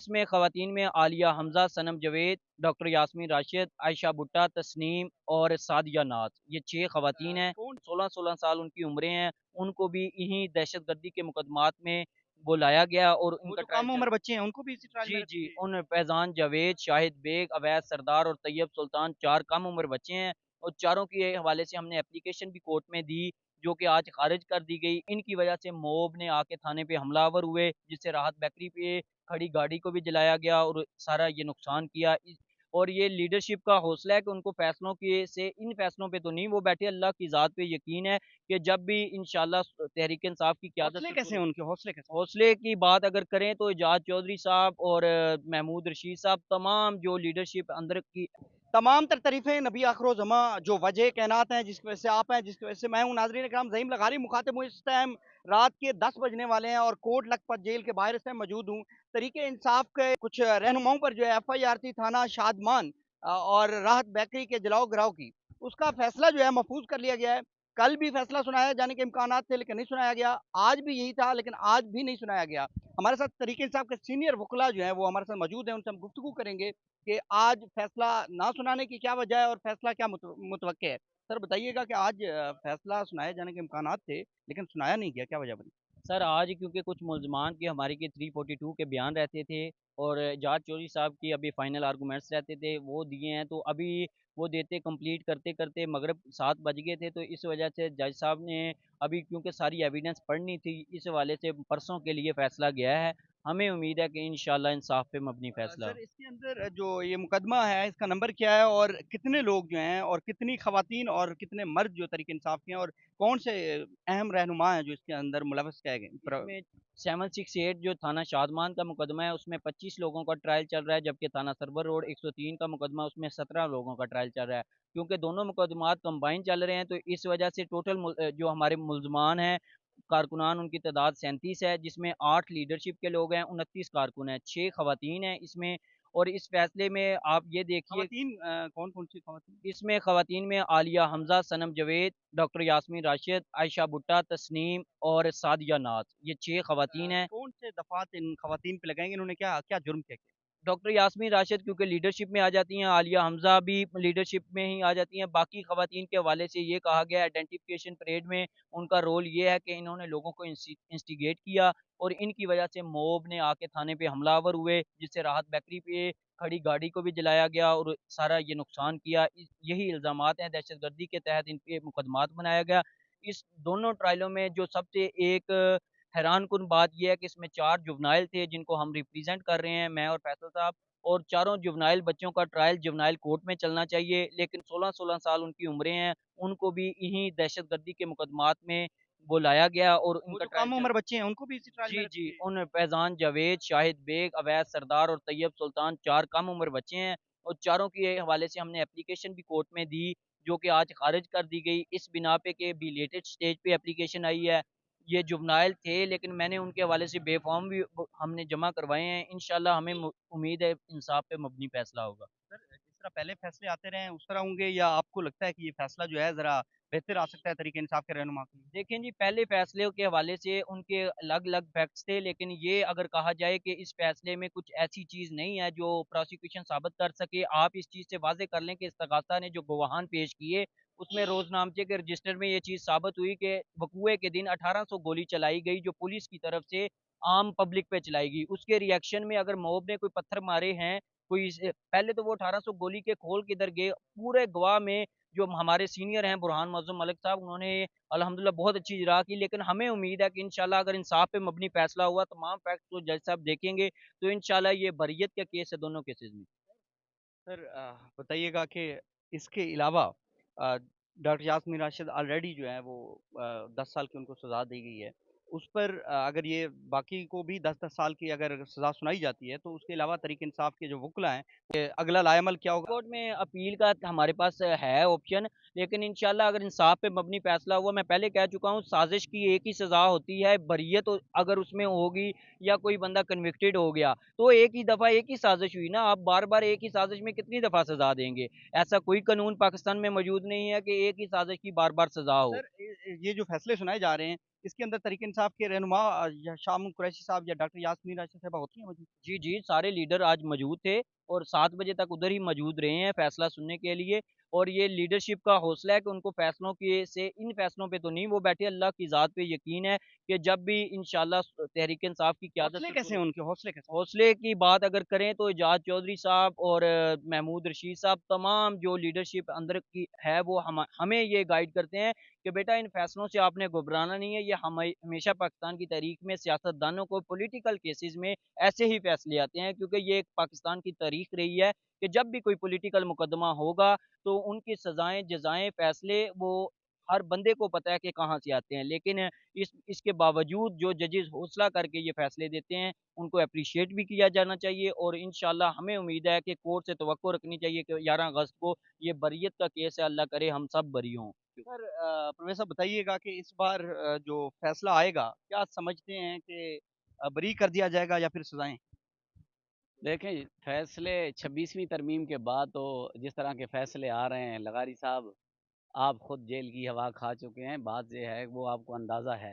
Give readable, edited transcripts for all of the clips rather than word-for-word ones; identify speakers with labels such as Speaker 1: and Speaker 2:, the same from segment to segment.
Speaker 1: इसमें ख़वातीन में आलिया हमज़ा, सनम जावेद, डॉक्टर यास्मीन राशिद, आयशा भुट्टा, तस्नीम और सादिया नाज, ये 6 ख़वातीन हैं।
Speaker 2: कौन
Speaker 1: 16-16 साल उनकी उम्रें हैं। उनको भी इन्हीं दहशतगर्दी के मुकदमात में वो लाया गया और
Speaker 2: वो
Speaker 1: उनका
Speaker 2: जो
Speaker 1: ट्रायल
Speaker 2: कम
Speaker 1: चल।
Speaker 2: उम्र बच्चे हैं उनको भी इसी ट्रायल में
Speaker 1: जी, जी।
Speaker 2: रखेंगे?
Speaker 1: उन फैज़ान जावेद, शाहिद बेग, अवैध सरदार और तैयब सुल्तान 4 कम उम्र बच्चे हैं और चारों के हवाले से हमने एप्लीकेशन भी कोर्ट में दी, जो कि आज ख़ारिज कर दी गई। इनकी वजह से मॉब ने आके थाने पे हमलावर हुए, जिससे राहत बेकरी पे खड़ी गाड़ी को भी जलाया गया और सारा ये नुकसान किया। और ये लीडरशिप का हौसला है कि उनको फैसलों के से इन फैसलों पे तो नहीं वो बैठे, अल्लाह की ज़ात पे यकीन है कि जब भी इंशाअल्लाह तहरीक-ए-इंसाफ की क़यादत
Speaker 2: हौसले कैसे
Speaker 1: सरपुर
Speaker 2: हैं उनके, हौसले कैसे?
Speaker 1: हौसले की बात अगर करें तो एजाज चौधरी साहब और महमूद रशीद साहब, तमाम जो लीडरशिप अंदर की।
Speaker 2: तमाम तर तारीफ़ें नबी आखिर ज़मा जो वजह कायनात हैं, जिसकी वजह से आप हैं, जिसकी वजह से मैं हूँ। नाज़रीन इकराम, ज़हीम लग़ारी मुख़ातिब हूँ। इस टाइम रात के 10 बजने वाले हैं और कोट लखपत जेल के बाहर इस टाइम मौजूद हूँ। तहरीक-ए-इंसाफ के कुछ रहनुमाओं पर जो है एफआईआर थी थाना शादमान और राहत बेकरी के जलाओ-घराव की। उसका फ़ैसला जो है महफ़ूज़ कर लिया गया है। कल भी फ़ैसला सुनाए जाने के इम्कानात थे लेकिन नहीं सुनाया गया। आज भी यही था लेकिन आज भी नहीं सुनाया गया। हमारे साथ तहरीक-ए-इंसाफ के सीनियर वुकला जो हैं वो हमारे साथ मौजूद हैं। उनसे हम गुफ्तगू करेंगे कि आज फैसला ना सुनाने की क्या वजह है और फैसला क्या मुतवक्के है? सर बताइएगा कि आज फैसला सुनाए जाने के इम्कानात थे, लेकिन सुनाया नहीं गया, क्या वजह बनी?
Speaker 1: सर आज क्योंकि कुछ मुल्ज़मान की हमारे के 342 के बयान रहते थे और एजाज चौधरी साहब की अभी फाइनल आर्गूमेंट्स रहते थे, वो दिए हैं, तो अभी वो देते कंप्लीट करते-करते मगरिब 7 बज गए थे, तो इस वजह से जज साहब ने अभी क्योंकि सारी एविडेंस पढ़नी थी, इस हवाले से परसों के लिए फ़ैसला गया है। हमें उम्मीद है कि इंशाअल्लाह इंसाफ पे मबनी फ़ैसला हो।
Speaker 2: सर इसके अंदर जो ये मुकदमा है, इसका नंबर क्या है और कितने लोग जो हैं और कितनी ख़वातीन और कितने मर्द जो तहरीक-ए-इंसाफ के हैं और कौन से अहम रहनुमा हैं जो इसके अंदर मुलव्वस कहे गए
Speaker 1: इसमें 768 जो थाना शादमान का मुकदमा है उसमें 25 लोगों का ट्रायल चल रहा है, जबकि थाना सरवर रोड 103 का मुकदमा उसमें 17 लोगों का ट्रायल चल रहा है। क्योंकि दोनों मुकदमात कंबाइन चल रहे हैं तो इस वजह से टोटल जो हमारे मुल्ज़मान हैं, कारकुनान उनकी तादाद 37 है, जिसमें 8 लीडरशिप के लोग हैं, 29 कारकुन हैं, 6 खवातीन हैं इसमें। और इस फैसले में आप ये देखिए,
Speaker 2: ख़वातीन कौन-कौन सी ख़वातीन?
Speaker 1: इसमें खवातीन में आलिया हमज़ा, सनम जावेद, डॉक्टर यास्मीन राशिद, आयशा भुट्टा, तस्नीम और सादिया नाज, ये 6 खवातीन हैं।
Speaker 2: कौन से दफ़ात इन ख़वातीन पे लगाएँगे? इन्होंने क्या क्या जुर्म किया?
Speaker 1: डॉक्टर यास्मीन राशिद क्योंकि लीडरशिप में आ जाती हैं, आलिया हमज़ा भी लीडरशिप में ही आ जाती हैं। बाकी ख़वातीन के हवाले से ये कहा गया है आइडेंटिफ़िकेशन परेड में उनका रोल ये है कि इन्होंने लोगों को इंस्टिगेट किया और इनकी वजह से मॉब ने आके थाने पे हमलावर हुए, जिससे राहत बेकरी पे खड़ी गाड़ी को भी जलाया गया और सारा ये नुकसान किया। यही इल्ज़ामात हैं, दहशतगर्दी के तहत इन पे मुकदमात बनाया गया। इस दोनों ट्रायलों में जो सबसे एक हैरानकुन बात ये है कि इसमें 4 जुवेनाइल थे जिनको हम रिप्रेज़ेंट कर रहे हैं, मैं और फैसल साहब, और चारों जुवेनाइल बच्चों का ट्रायल जुवेनाइल कोर्ट में चलना चाहिए, लेकिन 16-16 साल उनकी उम्रें हैं, उनको भी इन्हीं दहशतगर्दी के मुकदमात में वो लाया गया और
Speaker 2: वो
Speaker 1: उनका
Speaker 2: जो
Speaker 1: ट्रायल
Speaker 2: कम
Speaker 1: चल।
Speaker 2: उम्र बच्चे हैं उनको भी इसी ट्रायल में
Speaker 1: जी, जी।
Speaker 2: रखेंगे?
Speaker 1: उन फैज़ान जावेद, शाहिद बेग, अवैध सरदार और तैयब सुल्तान 4 कम उम्र बच्चे हैं और चारों के हवाले से हमने एप्लीकेशन भी कोर्ट में दी, जो कि आज ख़ारिज कर दी गई इस बिना पे कि बिलेटेड स्टेज पे एप्लीकेशन आई है। ये जुवेनाइल थे लेकिन मैंने उनके हवाले से बे फॉर्म भी हमने जमा करवाए हैं। इंशाअल्लाह हमें उम्मीद है इंसाफ पे मबनी फ़ैसला होगा।
Speaker 2: सर जिस तरह पहले फैसले आते रहे हैं उस तरह होंगे या आपको लगता है कि ये फैसला जो है ज़रा बेहतर आ सकता है तहरीक-ए-इंसाफ के रहनुमा के लिए?
Speaker 1: देखें जी, पहले फ़ैसले के हवाले से उनके अलग-अलग फैक्ट्स थे, लेकिन ये अगर कहा जाए कि इस फ़ैसले में कुछ ऐसी चीज़ नहीं है जो प्रोसिक्यूशन साबित कर सके। आप इस चीज़ से वाज़ेह कर लें कि इस्तग़ासा ने जो गवाहान पेश किए, उसमें रोज़नामचे के रजिस्टर में ये चीज़ साबित हुई कि वक़ूए के दिन 1800 गोली चलाई गई, जो पुलिस की तरफ से आम पब्लिक पे चलाई गई। उसके रिएक्शन में अगर मॉब ने कोई पत्थर मारे हैं, कोई स पहले तो वो 1800 गोली के खोल किधर गए, पूरे गवाह में जो हमारे सीनियर हैं बुरहान मुअज़्ज़म मलिक साहब, उन्होंने अल्हम्दुलिल्लाह बहुत अच्छी इजरा की, लेकिन हमें उम्मीद है कि इंशाअल्लाह अगर इंसाफ पे मबनी फैसला हुआ, तमाम फैक्ट्स को जज साहब देखेंगे, तो इंशाअल्लाह ये बरियत का केस है दोनों केसेज़ में।
Speaker 2: सर बताइएगा कि इसके अलावा अ, डॉक्टर यास्मीन राशिद ऑलरेडी जो है वो 10 साल की उनको सज़ा दी गई है। उस पर अगर ये बाकी को भी 10-10 साल की अगर सज़ा सुनाई जाती है, तो उसके अलावा तहरीक-ए-इंसाफ के जो वुकला हैं, अगला लाएमल क्या होगा?
Speaker 1: कोर्ट में अपील का हमारे पास है ऑप्शन, लेकिन इंशाअल्लाह अगर इंसाफ पे मबनी फैसला हुआ, मैं पहले कह चुका हूँ, साजिश की एक ही सज़ा होती है, बरियत अगर उसमें होगी या कोई बंदा कन्विक्टेड हो गया, तो एक ही दफ़ा एक ही साजिश हुई ना, आप बार-बार एक ही साजिश में कितनी दफ़ा सज़ा देंगे? ऐसा कोई कानून पाकिस्तान में मौजूद नहीं है कि एक ही साजिश की बार-बार सज़ा हो।
Speaker 2: सर ये जो फैसले सुनाए जा रहे हैं, इसके अंदर तहरीक इंसाफ के रहनुमा या शाह कुरैशी साहब या डॉक्टर यास्मीन राशिद साहिबा होती हैं मौजूद?
Speaker 1: जी, जी, सारे लीडर आज मौजूद थे और 7 बजे तक उधर ही मौजूद रहे हैं फैसला सुनने के लिए। और ये लीडरशिप का हौसला है कि उनको फैसलों के से इन फैसलों पे तो नहीं वो बैठे, अल्लाह की ज़ात पे यकीन है कि जब भी इंशाअल्लाह तहरीक इंसाफ की क़यादत
Speaker 2: हौसले कैसे
Speaker 1: सरपुर
Speaker 2: हैं उनके, हौसले कैसे?
Speaker 1: हौसले की बात अगर करें तो एजाज चौधरी साहब और महमूद रशीद साहब, तमाम जो लीडरशिप अंदर की है वो हमें ये गाइड करते हैं कि बेटा इन फैसलों से आपने घबराना नहीं है। ये हमेशा पाकिस्तान की तारीख में सियासतदानों को पॉलिटिकल केसेस में ऐसे ही फैसले आते हैं, क्योंकि ये एक पाकिस्तान की तारीख रही है कि जब भी कोई पॉलिटिकल मुकदमा होगा तो उनकी सजाएं जजाएं फैसले वो हर बंदे को पता है कि कहाँ से आते हैं। लेकिन इसके बावजूद जो जजेस हौसला करके ये फैसले देते हैं उनको अप्रिशिएट भी किया जाना चाहिए। और इंशाल्लाह हमें उम्मीद है कि कोर्ट से तवक्को रखनी चाहिए कि 11 अगस्त को ये बरियत का केस है, अल्लाह करे हम सब बरी हों।
Speaker 2: सर परवेज़ साहब बताइएगा कि इस बार जो फैसला आएगा, क्या समझते हैं कि बरी कर दिया जाएगा या फिर सज़ाएँ?
Speaker 3: देखें, फैसले 26वीं तरमीम के बाद तो जिस तरह के फैसले आ रहे हैं, लगारी साहब आप खुद जेल की हवा खा चुके हैं। बात ये है वो आपको अंदाज़ा है।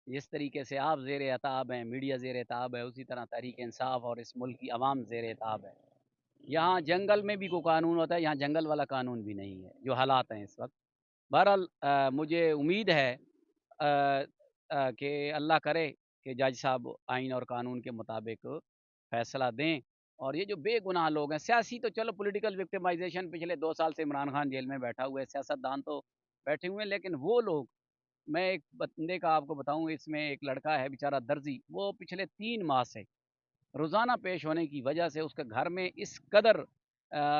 Speaker 3: जिस तरीके से आप ज़ेर अताब हैं, मीडिया ज़ेर अताब है, उसी तरह तहरीक इंसाफ और इस मुल्क की आवाम ज़ेर अताब है। यहाँ जंगल में भी कोई कानून होता है, यहाँ जंगल वाला कानून भी नहीं है, जो हालात हैं इस वक्त। बहरहाल मुझे उम्मीद है कि अल्लाह करे कि जज साहब आइन और कानून के मुताबिक फ़ैसला दें। और ये जो बेगुनाह लोग हैं, सियासी तो चलो पॉलिटिकल विक्टिमाइज़ेशन पिछले 2 साल से इमरान खान जेल में बैठा हुआ है, सियासतदान तो बैठे हुए हैं, लेकिन वो लोग, मैं एक बंदे का आपको बताऊँ, इसमें एक लड़का है बेचारा दर्जी, वो पिछले 3 माह से रोज़ाना पेश होने की वजह से उसके घर में इस कदर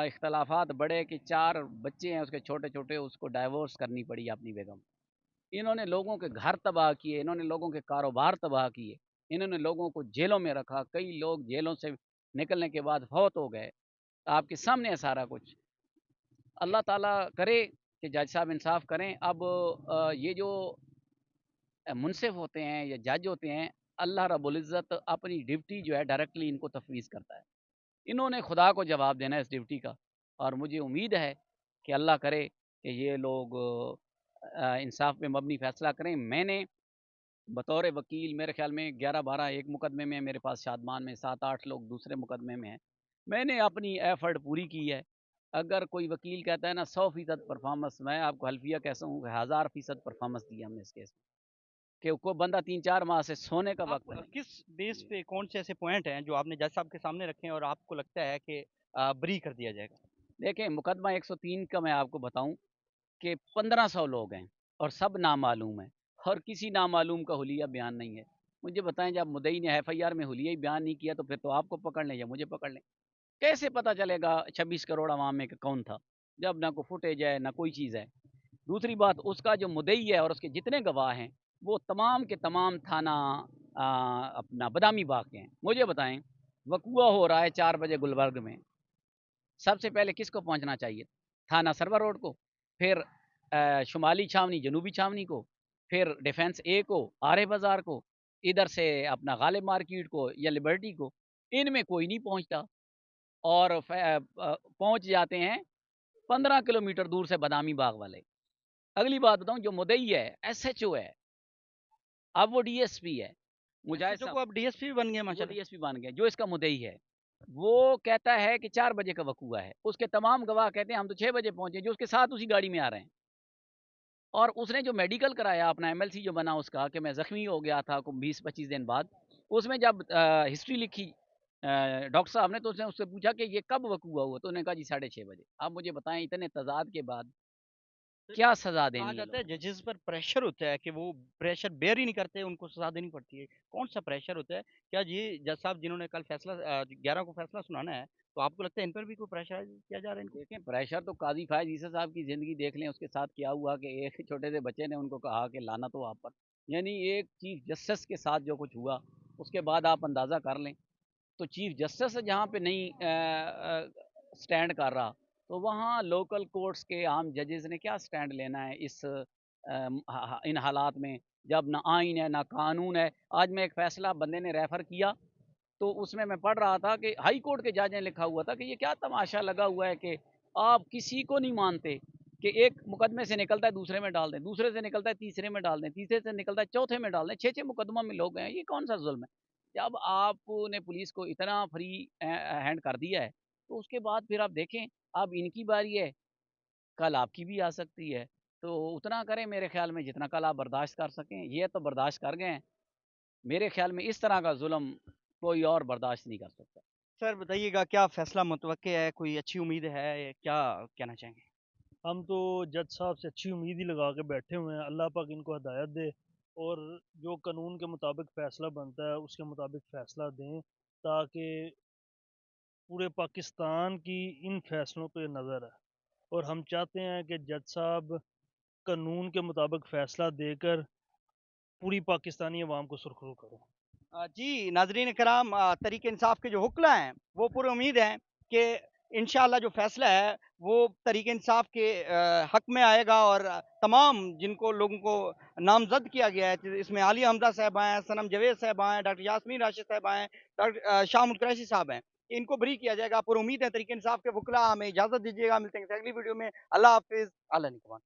Speaker 3: इख्तलाफात बढ़े कि 4 बच्चे हैं उसके छोटे-छोटे, उसको डाइवोर्स करनी पड़ी अपनी बेगम। इन्होंने लोगों के घर तबाह किए, इन्होंने लोगों के कारोबार तबाह किए, इन्होंने लोगों को जेलों में रखा, कई लोग जेलों से निकलने के बाद फौत हो गए। आपके सामने है सारा कुछ। अल्लाह ताला करे कि जज साहब इंसाफ करें। अब ये जो मुंसिफ होते हैं या जज होते हैं, अल्लाह रब्बुल इज़्ज़त अपनी ड्यूटी जो है डायरेक्टली इनको तफ़वीज़ करता है। इन्होंने खुदा को जवाब देना है इस ड्यूटी का। और मुझे उम्मीद है कि अल्लाह करे कि ये लोग इंसाफ पे मबनी फ़ैसला करें। मैंने बतौर वकील मेरे ख़्याल में 11-12 एक मुकदमे में, मेरे पास शादमान में 7-8 लोग दूसरे मुकदमे में हैं। मैंने अपनी एफ़र्ट पूरी की है। अगर कोई वकील कहता है ना 100% परफ़ॉर्मेंस, मैं आपको हल्फ़िया कैसा हूँ, 1000% परफ़ॉर्मेंस दी हमने इस केस में, कि कोई बंदा 3-4 माह से सोने का
Speaker 2: आप
Speaker 3: वक़्त नहीं।
Speaker 2: किस बेस पे कौन से ऐसे पॉइंट हैं जो आपने जज साहब के सामने रखे हैं और आपको लगता है कि बरी कर दिया जाएगा?
Speaker 3: देखें, मुकदमा 103 का मैं आपको बताऊँ कि 1500 लोग हैं और सब नामालूम हैं और किसी नामालूम का हुलिया बयान नहीं है। मुझे बताएँ, जब मुद्दई ने एफ़आईआर में हुलिया ही बयान नहीं किया तो फिर तो आपको पकड़ लें या मुझे पकड़ लें। कैसे पता चलेगा 26 करोड़ अवाम में कि कौन था? जब ना कोई फुटेज है, ना कोई चीज़ है। दूसरी बात, उसका जो मुद्दई है और उसके जितने गवाह हैं, वो तमाम के तमाम थाना अपना बदामी बाग के हैं। मुझे बताएँ, वक़ूआ हो रहा है 4 बजे गुलबर्ग में, सबसे पहले किसको पहुँचना चाहिए? थाना सरवर रोड को, फिर शुमाली छावनी, जनूबी छावनी को, फिर डिफेंस ए को, आरे बाज़ार को, इधर से अपना गालिब मार्केट को या लिबर्टी को। इनमें कोई नहीं पहुँचता और पहुँच जाते हैं 15 किलोमीटर दूर से बदामी बाग वाले। अगली बात बताऊँ, जो मुद्दई है एसएचओ है, अब वो डीएसपी है, मुजाहिद
Speaker 2: एसएचओ
Speaker 3: साहब,
Speaker 2: को अब डीएसपी बन गए
Speaker 3: वो
Speaker 2: माशाल्लाह।
Speaker 3: डीएसपी बन गए। जो इसका मुद्दई है, वो कहता है कि 4 बजे का वक़ूआ है। उसके तमाम गवाह कहते हैं हम तो 6 बजे पहुँचे, जो उसके साथ उसी गाड़ी में आ रहे हैं। और उसने जो मेडिकल कराया अपना, एमएलसी जो बना उसका, कि मैं ज़ख्मी हो गया था को 20-25 दिन बाद, उसमें जब हिस्ट्री लिखी डॉक्टर साहब ने, तो उसने उससे पूछा कि ये कब वक़ूआ हुआ? तो उसने कहा जी 6:30 बजे। आप मुझे बताएँ, इतने तज़ाद के बाद
Speaker 2: तो
Speaker 3: क्या सज़ा
Speaker 2: कहा
Speaker 3: देनी ये
Speaker 2: जाता है
Speaker 3: लोगों ने?
Speaker 2: जजेस पर प्रेशर होता है कि वो प्रेशर बेयर ही नहीं करते, उनको सज़ा देनी पड़ती है। कौन-सा प्रेशर होता है? क्या ये जज साहब जिन्होंने कल फैसला 11 को फैसला सुनाना है, तो आपको लगता है इन पर भी कोई प्रेशराइज़ किया जा रहा है इनको?
Speaker 3: देखें, प्रेशर तो काज़ी फ़ायज़ ईसा साहब की ज़िंदगी देख लें, उसके साथ क्या हुआ कि एक छोटे से बच्चे ने उनको कहा कि लानत हो आप पर। यानी एक चीफ़ जस्टिस के साथ जो कुछ हुआ, उसके बाद आप अंदाज़ा कर लें। तो चीफ़ जस्टिस जहाँ पे नहीं स्टैंड कर रहा, तो वहाँ लोकल कोर्ट्स के आम जजेस ने क्या स्टैंड लेना है इस इन हालात में, जब ना आइन है, ना कानून है। आज मैं एक फ़ैसला बंदे ने रेफ़र किया, तो उसमें मैं पढ़ रहा था कि हाई कोर्ट के जज ने लिखा हुआ था कि ये क्या तमाशा लगा हुआ है कि आप किसी को नहीं मानते। कि एक मुकदमे से निकलता है दूसरे में डाल दें, दूसरे से निकलता है तीसरे में डाल दें, तीसरे से निकलता है चौथे में डाल दें, 6-6 मुकदमा में लोग हैं, ये कौन-सा ज़ुल्म है? जब आपने पुलिस को इतना फ्री हैंड कर दिया है, तो उसके बाद फिर आप देखें, अब इनकी बारी है, कल आपकी भी आ सकती है। तो उतना करें मेरे ख़्याल में जितना कल आप बर्दाश्त कर सकें, ये तो बर्दाश्त कर गए हैं। मेरे ख़्याल में इस तरह का ज़ुल्म कोई और बर्दाश्त नहीं कर सकता।
Speaker 2: सर बताइएगा क्या फैसला मुतवक्के है? कोई अच्छी उम्मीद है? क्या कहना चाहेंगे?
Speaker 4: हम तो जज साहब से अच्छी उम्मीद ही लगा के बैठे हुए हैं। अल्लाह पाक इनको हिदायत दे और जो कानून के मुताबिक फ़ैसला बनता है उसके मुताबिक फ़ैसला दें, ताकि पूरे पाकिस्तान की इन फ़ैसलों पे नज़र है और हम चाहते हैं कि जज साहब कानून के मुताबिक फ़ैसला देकर पूरी पाकिस्तानी अवाम को सुरखरू करें।
Speaker 2: जी, नाज़रीन कराम तहरीक इंसाफ के जो हुक्ला हैं, वो पूरी उम्मीद है कि इंशाअल्लाह जो फ़ैसला है, वो तहरीक इंसाफ के हक़ में आएगा और तमाम जिनको लोगों को नामज़द किया गया है, इसमें आलिया हमज़ा साहिबा हैं, सनम जावेद साहिबा हैं, डॉक्टर यास्मीन राशिद साहिबा हैं, शाह कुरैशी साहब हैं। इनको बरी किया जाएगा, पूरी उम्मीद है तहरीक इंसाफ के वुकला हमें इजाज़त दीजिएगा, मिलते हैं किसी अगली वीडियो में। अल्लाह हाफ़िज़, अला निगहबान।